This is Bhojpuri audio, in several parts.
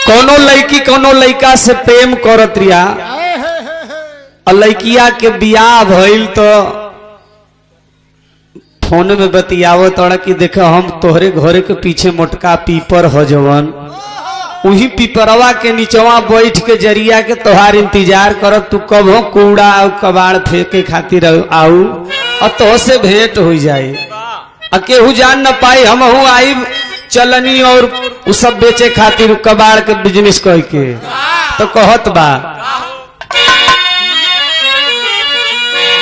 कोनो लड़की कोनो लड़का से प्रेम करत रिया और लड़किया के बियाह भइल तो फोन में बतियावो तोड़ा कि देख हम तोहरे घरे के पीछे मोटका पीपर हो जवन वही पीपरवा के नीचवा बैठ के जरिया के तोहार इंतजार करब तू कब हो कूड़ा कबाड़ फेंके खातिर आऊ और तो से भेंट हो जाए केहू जान न पाई हम आई चलनी और उ सब बेचे खातिर कबाड़ के बिजनेस कह के तो कहत बा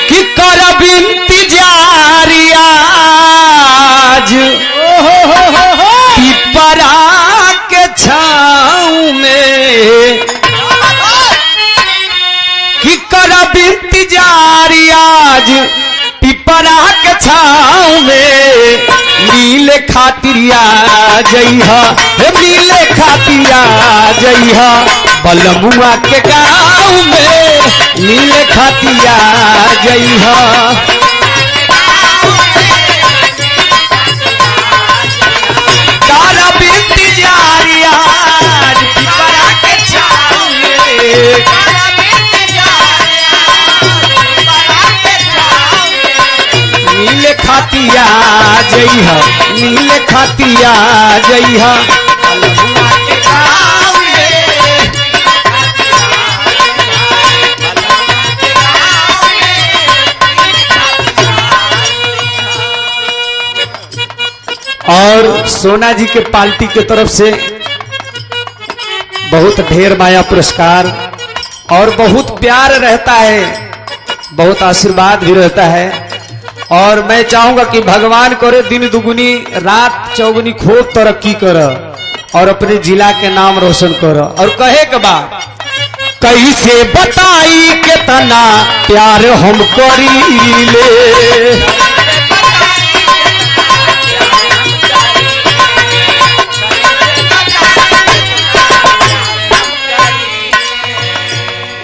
कि करब इंतजार आज पिपरा के छाँव में कि करब इंतजार आज पिपरा के छाँव में मिले खातिर आ जइहा मिले खातिर आ जइहा बलमुआ के गाँव में मिले खातिर आ जइहा करब इंतजार आज पिपरा के छाँव में मिले खातिया जइहा मिले खातिया जइहा और सोना जी के पार्टी के तरफ से बहुत ढेर माया पुरस्कार और बहुत प्यार रहता है, बहुत आशीर्वाद भी रहता है। और मैं चाहूंगा कि भगवान करे दिन दुगुनी रात चौगुनी खूब तरक्की कर और अपने जिला के नाम रोशन कर। और कहे के बाद कैसे बताई के तना प्यार हम करीले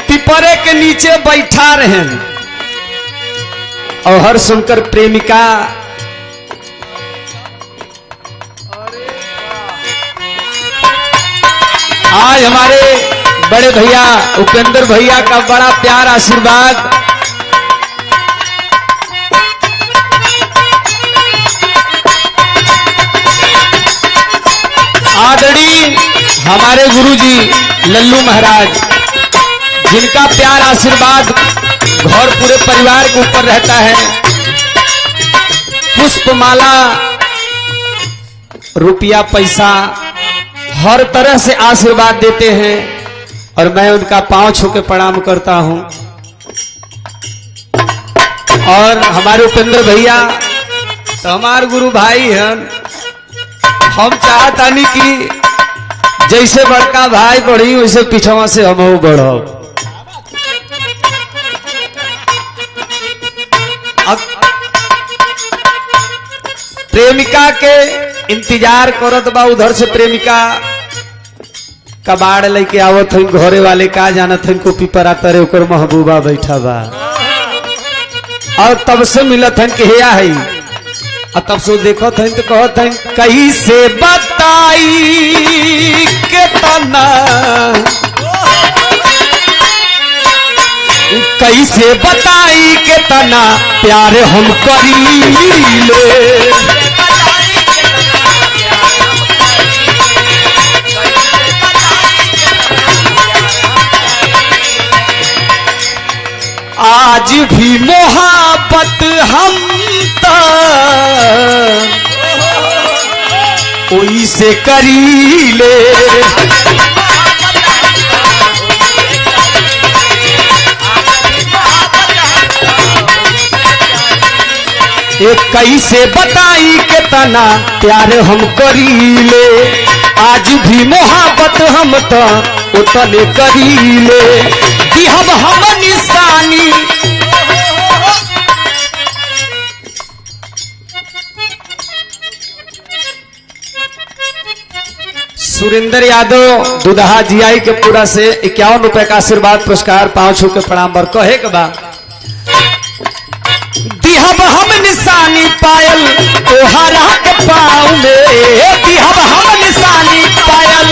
पिपरे के नीचे बैठा रहे और हर सुनकर प्रेमिका आज हमारे बड़े भैया उपेंद्र भैया का बड़ा प्यार आशीर्वाद आदरणीय हमारे गुरुजी लल्लू महाराज जिनका प्यार आशीर्वाद घर पूरे परिवार के ऊपर रहता है। पुष्पमाला रुपया पैसा हर तरह से आशीर्वाद देते हैं और मैं उनका पांव छू के प्रणाम करता हूं। और हमारे उपेंद्र भैया तो हमारे गुरु भाई हैं। हम चाहता नहीं कि जैसे बड़का भाई बढ़ी वैसे पीछवा से हम बढ़ो। प्रेमिका के इंतजार करत बा, उधर से प्रेमिका कबाड़ लेके आवत है। घरे वाले का जानत है को पिपरा तरे ओकर महबूबा बैठा बा और तब से मिलत है कि हेया है और तब से देखत है तो कहत है कैसे बताई के तना कैसे बताई के तना प्यार हम करीले आज भी मोहब्बत हम कोई से करीले एक कैसे बताई के तना प्यार हम करीले आज भी मोहब्बत हम तो उतने करीले दिहब हम निशानी सुरेंद्र यादव दुदहा जीआई के पूरा से 51 रुपए का आशीर्वाद पुरस्कार पांव छू के प्रणाम बर कहे के बाद दिहब हम निशानी पायल तोहरा के पाँव में दिहब हम निशानी पायल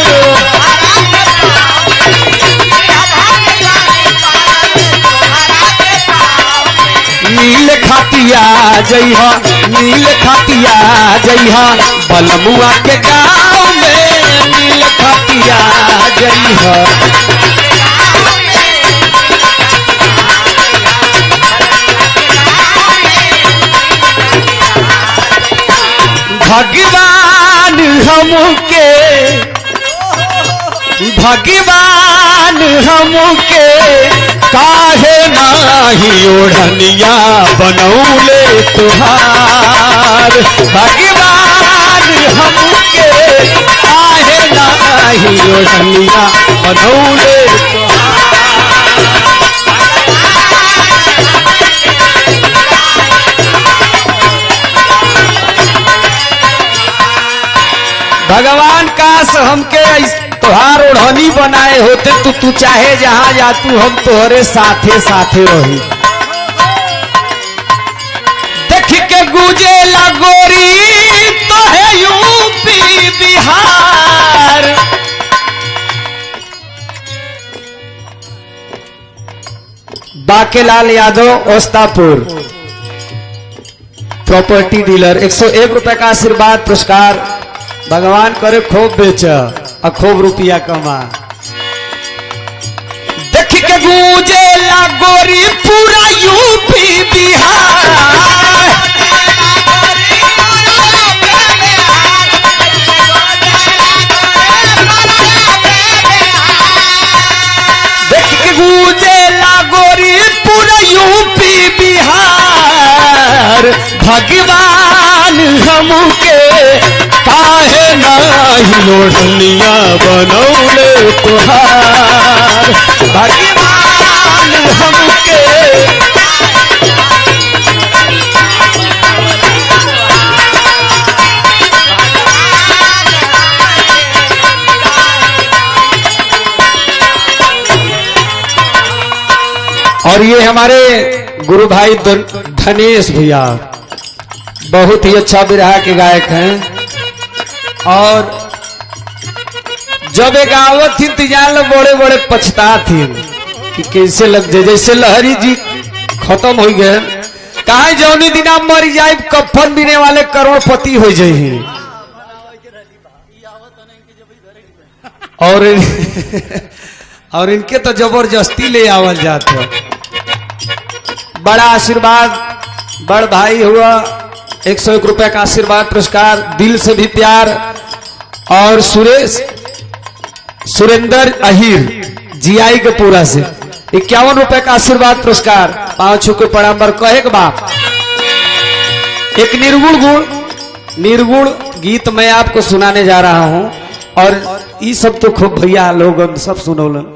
खातिया जइहा नील खातिया जइहा बलमुआ के गाँव में नील खातिया जइहा भगवान हमके काहे नाही ओढ़निया बनौले तुहार भगवान हमके काहे नाही ओढ़निया बनौले तुहार भगवान काश हमके तोहार ओढ़नी बनाए होते तो तू चाहे जहां जातू हम तोहरे साथे साथे रही देख के गुजे लगोरी तो है UP Bihar Bakelal Yadav Ostapur property dealer 101 रुपए का आशीर्वाद पुरस्कार भगवान करे खूब बेच और खूब रुपया कमा देख के गूंजे लागोरी पूरा यूपी बिहार देख के गूंजे लागोरी पूरा यूपी बिहार भगवान हमके काहे नाही ओढ़निया बनौले तुहार भगवान हमके और ये हमारे गुरु भाई धनेश भैया बहुत ही अच्छा बिरहा के गायक हैं और जब एक आवत थी तिजान बड़े बड़े पछता थी कि कैसे लग जाए जैसे लहरी जी खत्म हो गए कहा जौनी दिना मर जाए कफन बिने वाले करोड़पति हो जाए और इनके तो जबरदस्ती ले आवल जाते बड़ा आशीर्वाद बड़ भाई हुआ 101 रुपए का आशीर्वाद पुरस्कार दिल से भी प्यार और सुरेंद्र अहिर जीआई के पूरा से 51 रुपए का आशीर्वाद पुरस्कार पांव छू के प्रणाम कहे के बाप एक निर्गुण गीत मैं आपको सुनाने जा रहा हूं और ये सब तो खूब भैया लोग सब सुनौलन